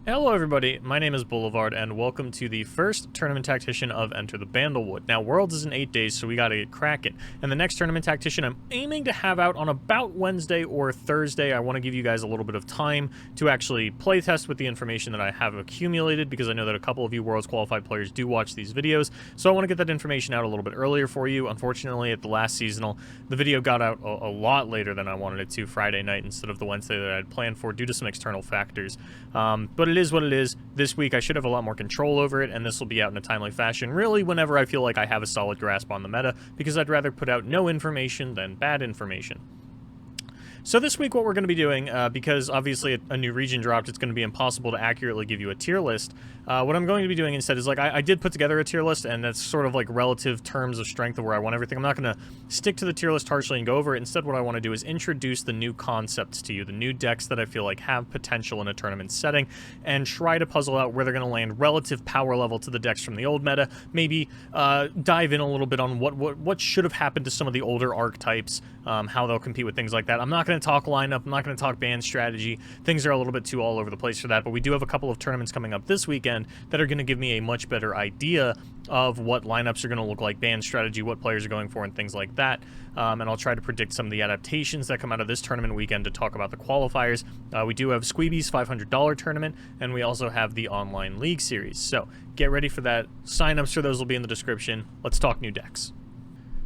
Hello everybody, my name is Boulevard, and welcome to the first Tournament Tactician of Enter the Bandlewood. Now, Worlds is in 8 days, so we gotta get cracking. And the next Tournament Tactician I'm aiming to have out on about Wednesday or Thursday. I want to give you guys a little bit of time to actually playtest with the information that I have accumulated, because I know that a couple of you Worlds qualified players do watch these videos, so I want to get that information out a little bit earlier for you. Unfortunately, at the last seasonal, the video got out a lot later than I wanted it to, Friday night instead of the Wednesday that I had planned for due to some external factors. But it is what it is. This week I should have a lot more control over it, and this will be out in a timely fashion, really whenever I feel like I have a solid grasp on the meta, because I'd rather put out no information than bad information. So this week what we're going to be doing, because obviously a new region dropped, it's going to be impossible to accurately give you a tier list. What I'm going to be doing instead is, like, I did put together a tier list, and that's sort of like relative terms of strength of where I want everything. I'm not going to stick to the tier list harshly and go over it. Instead, what I want to do is introduce the new concepts to you, the new decks that I feel like have potential in a tournament setting, and try to puzzle out where they're going to land relative power level to the decks from the old meta. Maybe dive in a little bit on what should have happened to some of the older archetypes, how they'll compete with things like that. I'm not going to talk lineup, I'm not going to talk band strategy. Things are a little bit too all over the place for that, but we do have a couple of tournaments coming up this weekend that are going to give me a much better idea of what lineups are going to look like, band strategy, what players are going for, and things like that. And I'll try to predict some of the adaptations that come out of this tournament weekend to talk about the qualifiers. We do have Sqweeby's $500 tournament, and we also have the online league series. So get ready for that. Sign-ups for those will be in the description. Let's talk new decks.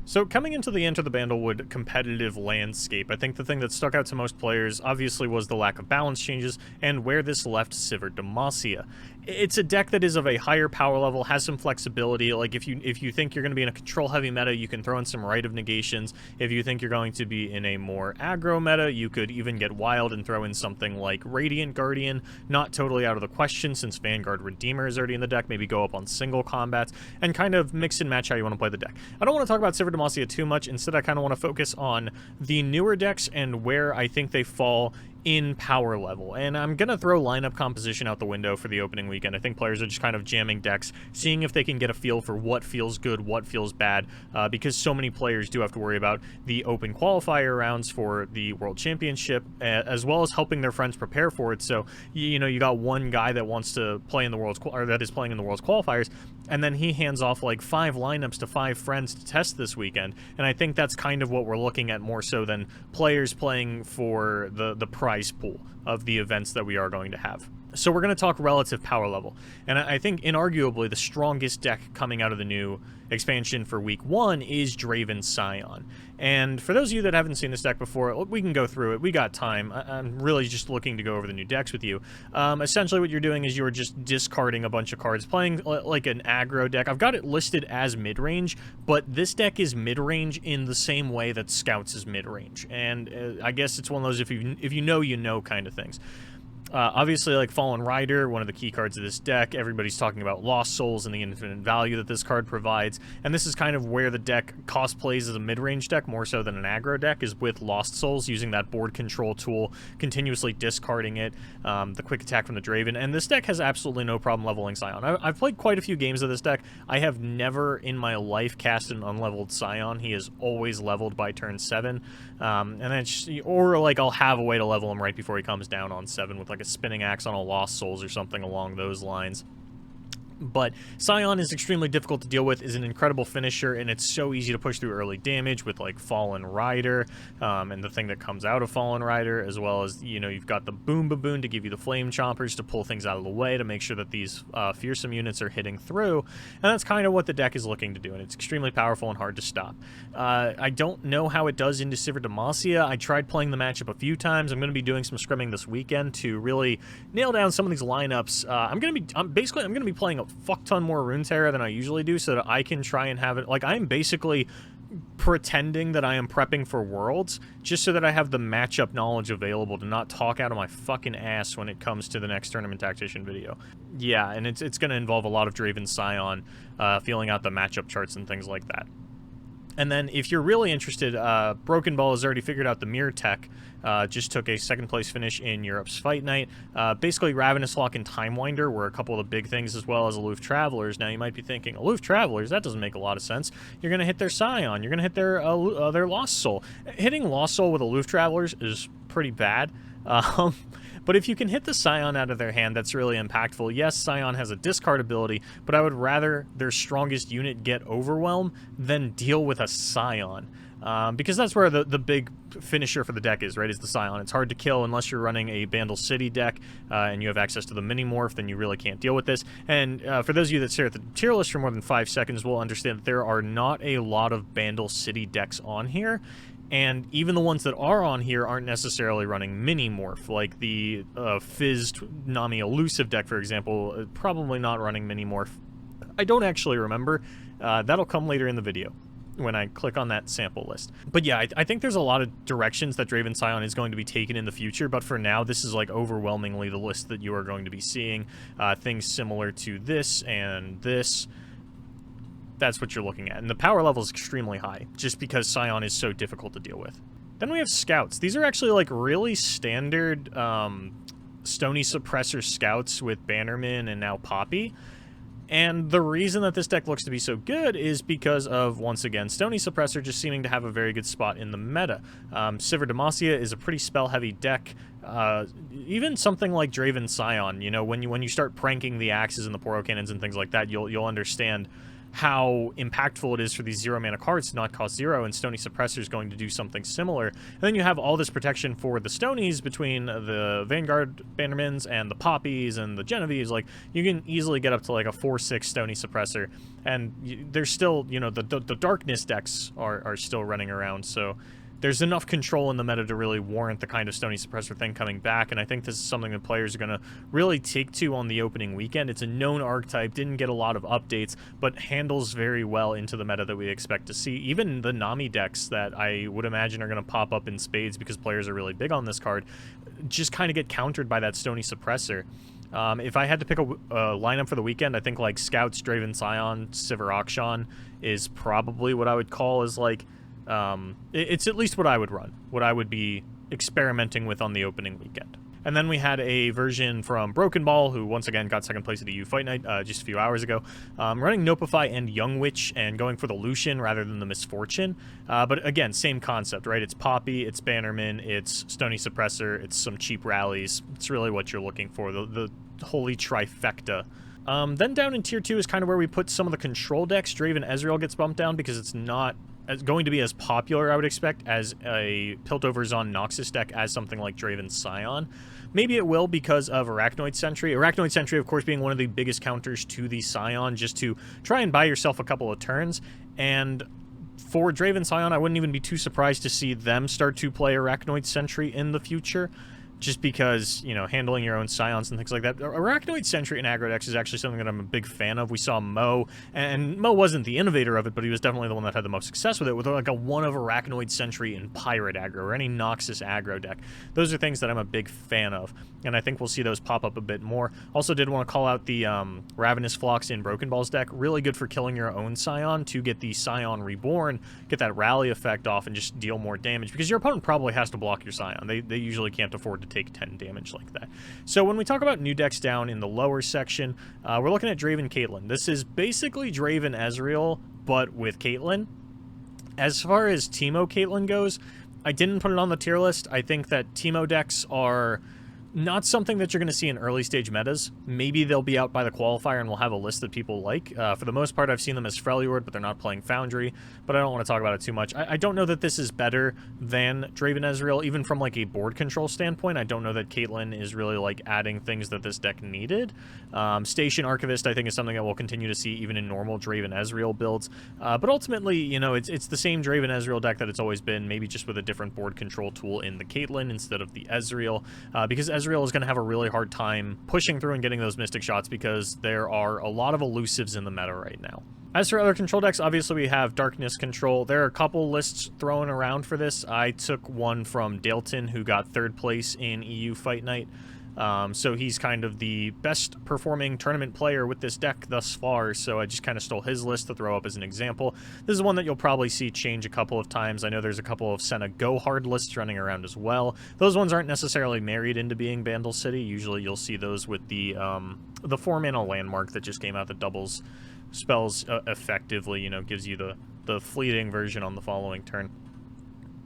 So coming into the Enter the Bandlewood competitive landscape, I think the thing that stuck out to most players obviously was the lack of balance changes and where this left Sqweeby Demacia. It's a deck that is of a higher power level, has some flexibility. Like if you think you're going to be in a control heavy meta, you can throw in some Rite of Negations. If you think you're going to be in a more aggro meta, you could even get wild and throw in something like Radiant Guardian. Not totally out of the question since Vanguard Redeemer is already in the deck. Maybe go up on single combats and kind of mix and match how you want to play the deck. I don't want to talk about Sqweeby Demacia too much. Instead, I kind of want to focus on the newer decks and where I think they fall in power level. And I'm going to throw lineup composition out the window for the opening weekend. I think players are just kind of jamming decks, seeing if they can get a feel for what feels good, what feels bad, because so many players do have to worry about the open qualifier rounds for the World Championship, as well as helping their friends prepare for it. So, you know, you got one guy that wants to play in the World's, or that is playing in the World's qualifiers, and then he hands off like 5 lineups to 5 friends to test this weekend. And I think that's kind of what we're looking at more so than players playing for the prize pool of the events that we are going to have. So we're going to talk relative power level, and I think inarguably the strongest deck coming out of the new expansion for week 1 is Draven Scion. And for those of you that haven't seen this deck before, we can go through it. We got time. I'm really just looking to go over the new decks with you. Essentially what you're doing is you're just discarding a bunch of cards, playing like an aggro deck. I've got it listed as mid-range, but this deck is mid-range in the same way that Scouts is mid-range. And I guess it's one of those if you know, you know kind of things. Obviously, like Fallen Rider, one of the key cards of this deck, everybody's talking about Lost Souls and the infinite value that this card provides, and this is kind of where the deck cosplays as a mid-range deck more so than an aggro deck, is with Lost Souls, using that board control tool, continuously discarding it, the quick attack from the Draven, and this deck has absolutely no problem leveling Scion. I've played quite a few games of this deck. I have never in my life cast an unleveled Scion. He is always leveled by turn 7, and then or like I'll have a way to level him right before he comes down on 7 with like a spinning axe on a Lost Souls or something along those lines. But Scion is extremely difficult to deal with, is an incredible finisher, and it's so easy to push through early damage with like Fallen Rider, and the thing that comes out of Fallen Rider, as well as, you know, you've got the Boom Baboon to give you the Flame Chompers to pull things out of the way to make sure that these fearsome units are hitting through, and that's kind of what the deck is looking to do, and it's extremely powerful and hard to stop. I don't know how it does into Sqweeby Demacia. I tried playing the matchup a few times. I'm going to be doing some scrimming this weekend to really nail down some of these lineups. I'm going to be playing a fuck ton more Runeterra than I usually do, so that I can try and have it, like, I'm basically pretending that I am prepping for Worlds just so that I have the matchup knowledge available to not talk out of my fucking ass when it comes to the next Tournament Tactician video. Yeah, and it's going to involve a lot of Draven Scion, feeling out the matchup charts and things like that. And then if you're really interested, Broken Ball has already figured out the mirror tech, just took a 2nd place finish in Europe's Fight Night. Basically, Ravenous Lock and Time Winder were a couple of the big things, as well as Aloof Travelers. Now, you might be thinking, Aloof Travelers? That doesn't make a lot of sense. You're going to hit their Scion. You're going to hit their Lost Soul. Hitting Lost Soul with Aloof Travelers is pretty bad. But if you can hit the Scion out of their hand, that's really impactful. Yes, Scion has a discard ability, but I would rather their strongest unit get Overwhelm than deal with a Scion. Because that's where the big finisher for the deck is, right, is the Scion. It's hard to kill unless you're running a Bandle City deck and you have access to the Mini-Morph, then you really can't deal with this. And for those of you that stare at the tier list for more than 5 seconds will understand that there are not a lot of Bandle City decks on here. And even the ones that are on here aren't necessarily running Mini-Morph, like the Fizzed Nami Elusive deck, for example, probably not running Mini-Morph. I don't actually remember. That'll come later in the video when I click on that sample list. But yeah, I think there's a lot of directions that Draven Scion is going to be taken in the future, but for now, this is like overwhelmingly the list that you are going to be seeing. Things similar to this and this. That's what you're looking at. And the power level is extremely high, just because Scion is so difficult to deal with. Then we have Scouts. These are actually like really standard Stony Suppressor Scouts with Bannerman and now Poppy. And the reason that this deck looks to be so good is because of, once again, Stony Suppressor just seeming to have a very good spot in the meta. Sivir Demacia is a pretty spell-heavy deck. Even something like Draven Scion, you know, when you start pranking the axes and the Poro Cannons and things like that, you'll understand how impactful it is for these 0-mana cards to not cost 0, and Stony Suppressor is going to do something similar. And then you have all this protection for the Stonies between the Vanguard Bannermans and the Poppies and the Genevieves. Like, you can easily get up to like a 4-6 Stony Suppressor, and there's still, you know, the Darkness decks are still running around, so there's enough control in the meta to really warrant the kind of Stony Suppressor thing coming back, and I think this is something that players are going to really take to on the opening weekend. It's a known archetype, didn't get a lot of updates, but handles very well into the meta that we expect to see. Even the Nami decks that I would imagine are going to pop up in spades because players are really big on this card just kind of get countered by that Stony Suppressor. If I had to pick a lineup for the weekend, I think like Scouts, Draven Scion, Sivir Akshan is probably what I would call as like it's at least what I would run, what I would be experimenting with on the opening weekend. And then we had a version from Broken Ball, who once again got second place at the EU Fight Night just a few hours ago, running Nopify and Young Witch and going for the Lucian rather than the Misfortune. But again, same concept, right? It's Poppy, it's Bannerman, it's Stony Suppressor, it's some cheap rallies. It's really what you're looking for, the holy trifecta. Then down in Tier 2 is kind of where we put some of the control decks. Draven Ezreal gets bumped down because it's not going to be as popular, I would expect, as a Piltover Zon Noxus deck as something like Draven Scion. Maybe it will because of Arachnoid Sentry. Arachnoid Sentry, of course, being one of the biggest counters to the Scion, just to try and buy yourself a couple of turns. And for Draven Scion, I wouldn't even be too surprised to see them start to play Arachnoid Sentry in the future, just because, you know, handling your own Scions and things like that. Arachnoid Sentry in aggro decks is actually something that I'm a big fan of. We saw Mo, and Mo wasn't the innovator of it, but he was definitely the one that had the most success with it, with like a one of Arachnoid Sentry in Pirate aggro, or any Noxus aggro deck. Those are things that I'm a big fan of, and I think we'll see those pop up a bit more. Also did want to call out the Ravenous Phlox in Broken Ball's deck. Really good for killing your own Scion to get the Scion Reborn, get that rally effect off, and just deal more damage, because your opponent probably has to block your Scion. They usually can't afford to take 10 damage like that. So when we talk about new decks down in the lower section, we're looking at Draven Caitlyn. This is basically Draven Ezreal, but with Caitlyn. As far as Teemo Caitlyn goes, I didn't put it on the tier list. I think that Teemo decks are not something that you're going to see in early stage metas. Maybe they'll be out by the qualifier and we'll have a list that people like. For the most part, I've seen them as Freljord, but they're not playing Foundry. But I don't want to talk about it too much. I don't know that this is better than Draven Ezreal, even from like a board control standpoint. I don't know that Caitlyn is really like adding things that this deck needed. Station Archivist, I think, is something that we'll continue to see even in normal Draven Ezreal builds. But ultimately, you know, it's the same Draven Ezreal deck that it's always been, maybe just with a different board control tool in the Caitlyn instead of the Ezreal. Because Ezreal is going to have a really hard time pushing through and getting those Mystic Shots because there are a lot of elusives in the meta right now. As for other control decks, obviously we have Darkness Control. There are a couple lists thrown around for this. I took one from Dalton, who got 3rd place in EU Fight Night. So he's kind of the best performing tournament player with this deck thus far, so I just kind of stole his list to throw up as an example. This is one that you'll probably see change a couple of times. I know there's a couple of Senna Go Hard lists running around as well. Those ones aren't necessarily married into being Bandle City. Usually you'll see those with the 4-mana landmark that just came out that doubles spells effectively, you know, gives you the fleeting version on the following turn.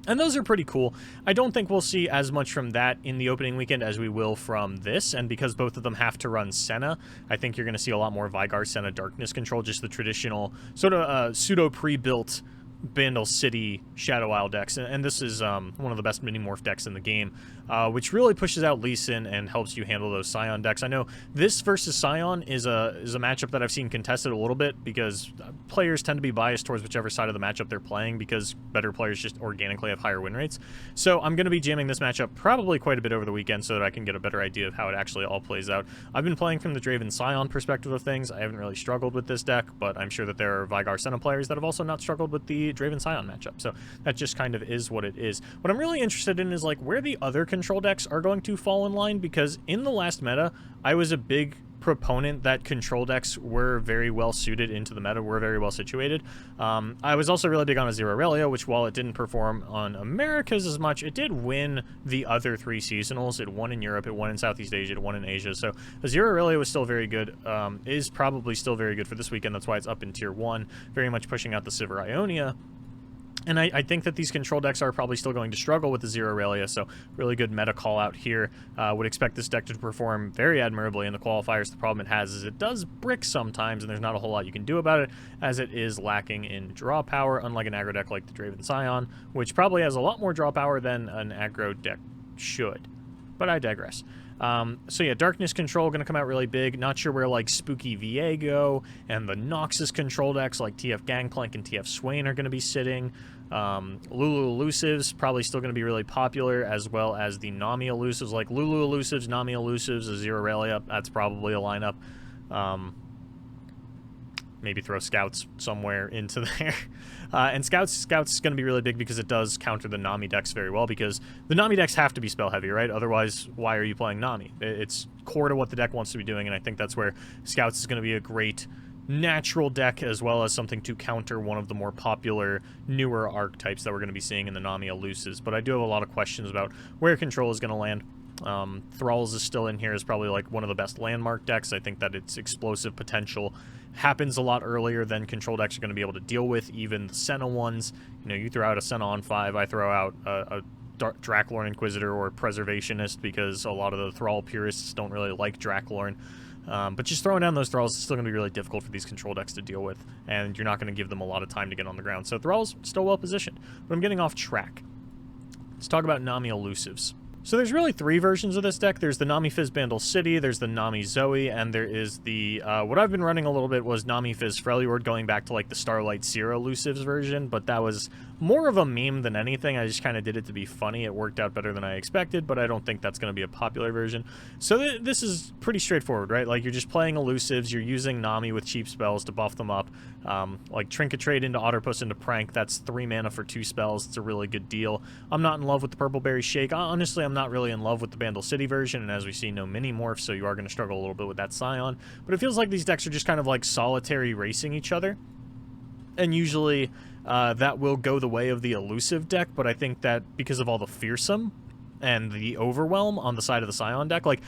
And those are pretty cool. I don't think we'll see as much from that in the opening weekend as we will from this, and because both of them have to run Senna, I think you're going to see a lot more Vygar Senna Darkness Control, just the traditional sort of pseudo pre-built Bandle City Shadow Isle decks, and this is one of the best mini-morph decks in the game, which really pushes out Lee Sin and helps you handle those Scion decks. I know this versus Scion is a matchup that I've seen contested a little bit, because players tend to be biased towards whichever side of the matchup they're playing, because better players just organically have higher win rates. So I'm going to be jamming this matchup probably quite a bit over the weekend so that I can get a better idea of how it actually all plays out. I've been playing from the Draven Scion perspective of things. I haven't really struggled with this deck, but I'm sure that there are Vygar Senna players that have also not struggled with the Draven Scion matchup, so that just kind of is what it is. What I'm really interested in is like where the other control decks are going to fall in line, because in the last meta, I was a big proponent that control decks were very well suited into the meta, were very well situated. I was also really big on Azir Aurelia, which while it didn't perform on Americas as much, it did win the other 3 seasonals. It won in Europe, it won in Southeast Asia, it won in Asia. So Azir Aurelia was still very good, is probably still very good for this weekend. That's why it's up in tier 1, very much pushing out the Sivir Ionia. And I think that these control decks are probably still going to struggle with the Azir Aurelia, so really good meta call out here. Would expect this deck to perform very admirably in the qualifiers. The problem it has is it does brick sometimes, and there's not a whole lot you can do about it, as it is lacking in draw power, unlike an aggro deck like the Draven Scion, which probably has a lot more draw power than an aggro deck should. But I digress. So yeah, Darkness Control going to come out really big. Not sure where like Spooky VA go, and the Noxus control decks like TF Gangplank and TF Swain are going to be sitting. Lulu Elusives probably still going to be really popular, as well as the Nami Elusives, like Lulu Elusives, Nami Elusives, Azir Aurelia. That's probably a lineup. Maybe throw Scouts somewhere into there. And Scouts is going to be really big because it does counter the Nami decks very well, because the Nami decks have to be spell heavy, right? Otherwise, why are you playing Nami? It's core to what the deck wants to be doing, and I think that's where Scouts is going to be a great natural deck, as well as something to counter one of the more popular newer archetypes that we're going to be seeing in the Nami Elusives. But I do have a lot of questions about where Control is going to land. Thralls is still in here, is probably like one of the best landmark decks. I think that its explosive potential happens a lot earlier than control decks are going to be able to deal with, even the Senna ones. You know, you throw out a Senna on 5, I throw out a Draklorn Inquisitor or Preservationist, because a lot of the Thrall purists don't really like Draklorn. But just throwing down those Thralls is still going to be really difficult for these control decks to deal with, and you're not going to give them a lot of time to get on the ground. So Thralls still well positioned, but I'm getting off track. Let's talk about Nami Elusives. So there's really 3 versions of this deck. There's the Nami Fizz Bandle City, there's the Nami Zoe, and there is the, what I've been running a little bit was Nami Fizz Freljord, going back to like the Starlight Seer Elusives version, but that was more of a meme than anything. I just kind of did it to be funny. It worked out better than I expected, but I don't think that's going to be a popular version. So this is pretty straightforward, right? Like, you're just playing Elusives, you're using Nami with cheap spells to buff them up. Like Trinket Trade into Otterpuss into Prank, that's 3 mana for 2 spells. It's a really good deal. I'm not in love with the Purple Berry Shake. Honestly, I'm not really in love with the Bandle City version, and as we see, no mini morphs, so you are going to struggle a little bit with that Scion. But it feels like these decks are just kind of like solitary racing each other, and usually that will go the way of the elusive deck, but I think that because of all the fearsome and the overwhelm on the side of the Scion deck, like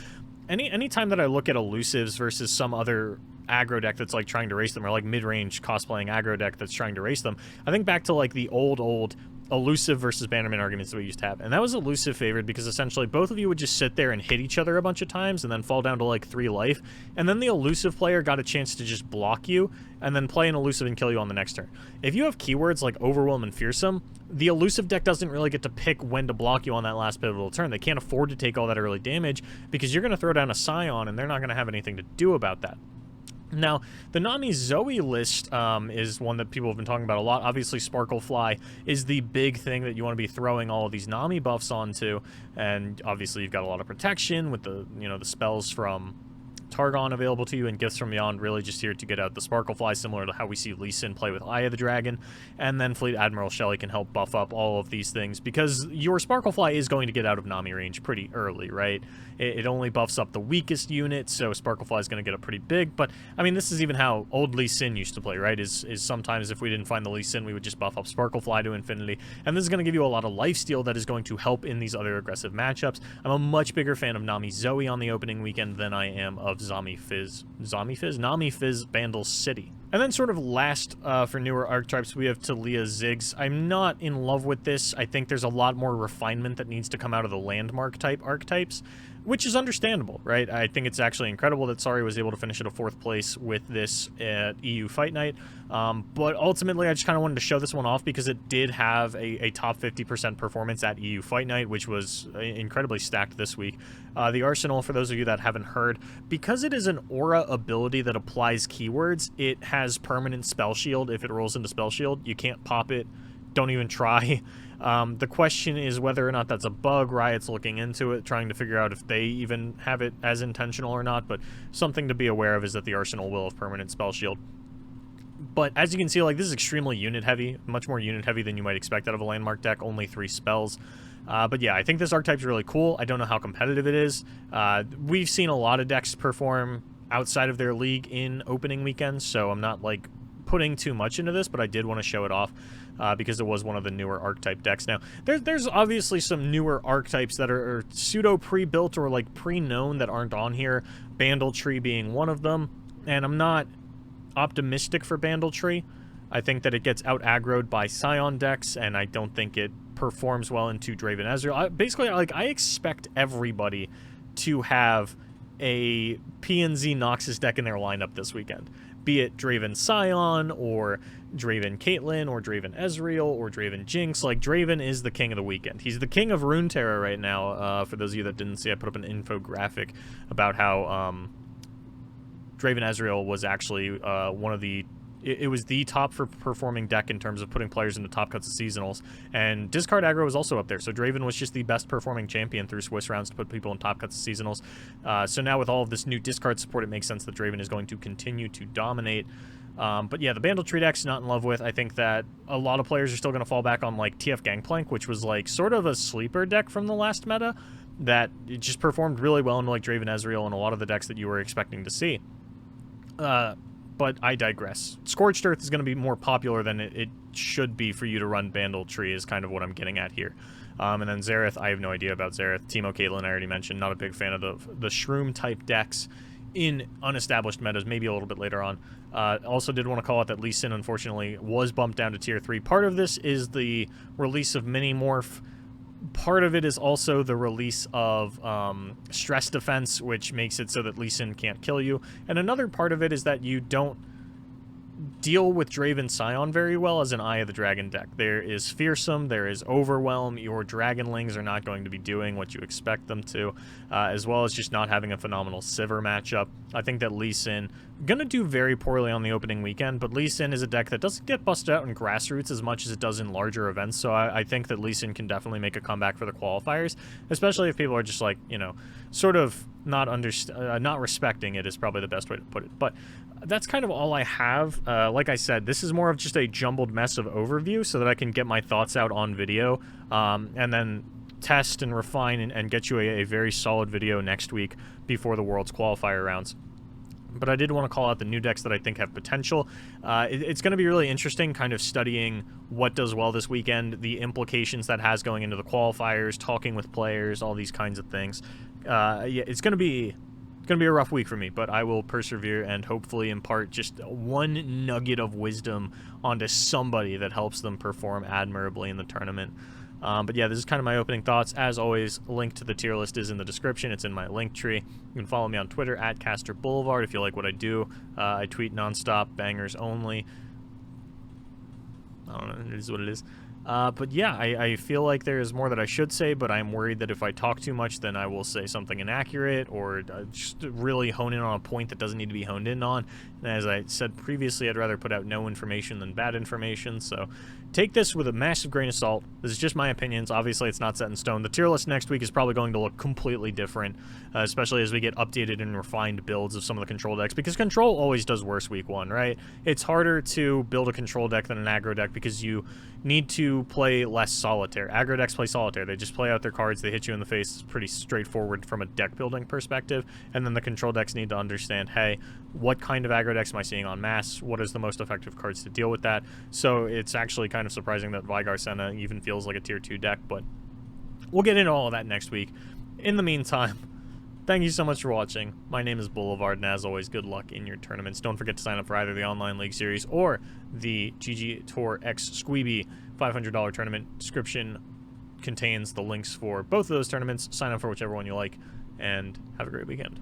any time that I look at elusives versus some other aggro deck that's like trying to race them, or like mid-range cosplaying aggro deck that's trying to race them, I think back to like the old elusive versus Bannerman arguments that we used to have, and that was elusive favored because essentially both of you would just sit there and hit each other a bunch of times and then fall down to like 3 life, and then the elusive player got a chance to just block you and then play an elusive and kill you on the next turn. If you have keywords like overwhelm and fearsome, the elusive deck doesn't really get to pick when to block you on that last pivotal turn. They can't afford to take all that early damage because you're going to throw down a Scion and they're not going to have anything to do about that. Now, the Nami Zoe list is one that people have been talking about a lot. Obviously, Sparklefly is the big thing that you want to be throwing all of these Nami buffs onto, and obviously you've got a lot of protection with the, you know, the spells from Targon available to you, and Gifts from Beyond really just here to get out the Sparklefly, similar to how we see Lee Sin play with Eye of the Dragon. And then Fleet Admiral Shelley can help buff up all of these things, because your Sparklefly is going to get out of Nami range pretty early, right? It only buffs up the weakest unit, so Sparklefly is going to get up pretty big. But, I mean, this is even how old Lee Sin used to play, right? Is sometimes if we didn't find the Lee Sin, we would just buff up Sparklefly to infinity. And this is going to give you a lot of lifesteal that is going to help in these other aggressive matchups. I'm a much bigger fan of Nami Zoe on the opening weekend than I am of Nami Fizz Bandle City. And then sort of last for newer archetypes, we have Talia Ziggs. I'm not in love with this. I think there's a lot more refinement that needs to come out of the landmark type archetypes, which is understandable, right? I think it's actually incredible that Sari was able to finish at a 4th place with this at EU Fight Night. But ultimately, I just kind of wanted to show this one off because it did have a top 50% performance at EU Fight Night, which was incredibly stacked this week. The Arsenal, for those of you that haven't heard, because it is an aura ability that applies keywords, it has permanent spell shield. If it rolls into spell shield, you can't pop it. Don't even try. The question is whether or not that's a bug. Riot's looking into it, trying to figure out if they even have it as intentional or not, but something to be aware of is that the Arsenal will have permanent spell shield. But as you can see, like, this is extremely unit heavy, much more unit heavy than you might expect out of a landmark deck, only 3 spells. But yeah, I think this archetype is really cool. I don't know how competitive it is. We've seen a lot of decks perform outside of their league in opening weekends, so I'm not, like, putting too much into this, but I did want to show it off because it was one of the newer archetype decks. Now, there's obviously some newer archetypes that are pseudo pre-built or, like, pre-known that aren't on here, Bandletree being one of them, and I'm not optimistic for Bandletree. I think that it gets out-aggroed by Scion decks, and I don't think it performs well into Draven Ezreal. Basically, like, I expect everybody to have a PNZ Noxus deck in their lineup this weekend. Be it Draven Scion, or Draven Caitlyn, or Draven Ezreal, or Draven Jinx. Like, Draven is the king of the weekend. He's the king of Runeterra right now. For those of you that didn't see, I put up an infographic about how Draven Ezreal was actually one of the... It was the top for performing deck in terms of putting players into top cuts of seasonals, and discard aggro was also up there. So Draven was just the best performing champion through Swiss rounds to put people in top cuts of seasonals. So now with all of this new discard support, it makes sense that Draven is going to continue to dominate. But yeah, the Bandletree deck's not in love with. I think that a lot of players are still going to fall back on, like, TF Gangplank, which was, like, sort of a sleeper deck from the last meta that it just performed really well into, like, Draven Ezreal and a lot of the decks that you were expecting to see. But I digress. Scorched Earth is going to be more popular than it should be for you to run Bandletree, is kind of what I'm getting at here. And then Xerath, I have no idea about Xerath. Teemo Caitlyn, I already mentioned. Not a big fan of the Shroom-type decks in unestablished metas, maybe a little bit later on. Also did want to call out that Lee Sin, unfortunately, was bumped down to Tier 3. Part of this is the release of Mini-Morph. Part of it is also the release of Stress Defense, which makes it so that Lee Sin can't kill you. And another part of it is that you don't deal with Draven Scion very well as an Eye of the Dragon deck. There is Fearsome, there is Overwhelm. Your Dragonlings are not going to be doing what you expect them to, as well as just not having a phenomenal Sivir matchup. I think that Lee Sin going to do very poorly on the opening weekend, but Lee Sin is a deck that doesn't get busted out in grassroots as much as it does in larger events, so I think that Lee Sin can definitely make a comeback for the qualifiers, especially if people are just, like, you know, sort of not respecting it is probably the best way to put it. But that's kind of all I have. Like I said, this is more of just a jumbled mess of overview so that I can get my thoughts out on video, and then test and refine and get you a very solid video next week before the World's qualifier rounds. But I did want to call out the new decks that I think have potential. It's going to be really interesting kind of studying what does well this weekend, the implications that has going into the qualifiers, talking with players, all these kinds of things. Yeah, it's going to be a rough week for me, but I will persevere and hopefully impart just one nugget of wisdom onto somebody that helps them perform admirably in the tournament. But yeah, this is kind of my opening thoughts. As always, link to the tier list is in the description. It's in my link tree. You can follow me on Twitter at casterboulevard if you like what I do. I tweet nonstop, bangers only. I don't know, it is what it is. But yeah, I feel like there is more that I should say, but I'm worried that if I talk too much, then I will say something inaccurate or just really hone in on a point that doesn't need to be honed in on. And as I said previously, I'd rather put out no information than bad information, so take this with a massive grain of salt. This is just my opinions. Obviously, it's not set in stone. The tier list next week is probably going to look completely different, especially as we get updated and refined builds of some of the control decks, because control always does worse week one, right? It's harder to build a control deck than an aggro deck because you need to play less solitaire. Aggro decks play solitaire. They just play out their cards. They hit you in the face. It's pretty straightforward from a deck building perspective. And then the control decks need to understand, hey, what kind of aggro decks am I seeing on mass? What is the most effective cards to deal with that? So it's actually kind of surprising that Vigar Senna even feels like a tier 2 deck, but we'll get into all of that next week. In the meantime, Thank you so much for watching. My name is Boulevard, and as always, good luck in your tournaments. Don't forget to sign up for either the Online League Series or the GGToor X Sqweeby $500 tournament. Description contains the links for both of those tournaments. Sign up for whichever one you like, and have a great weekend.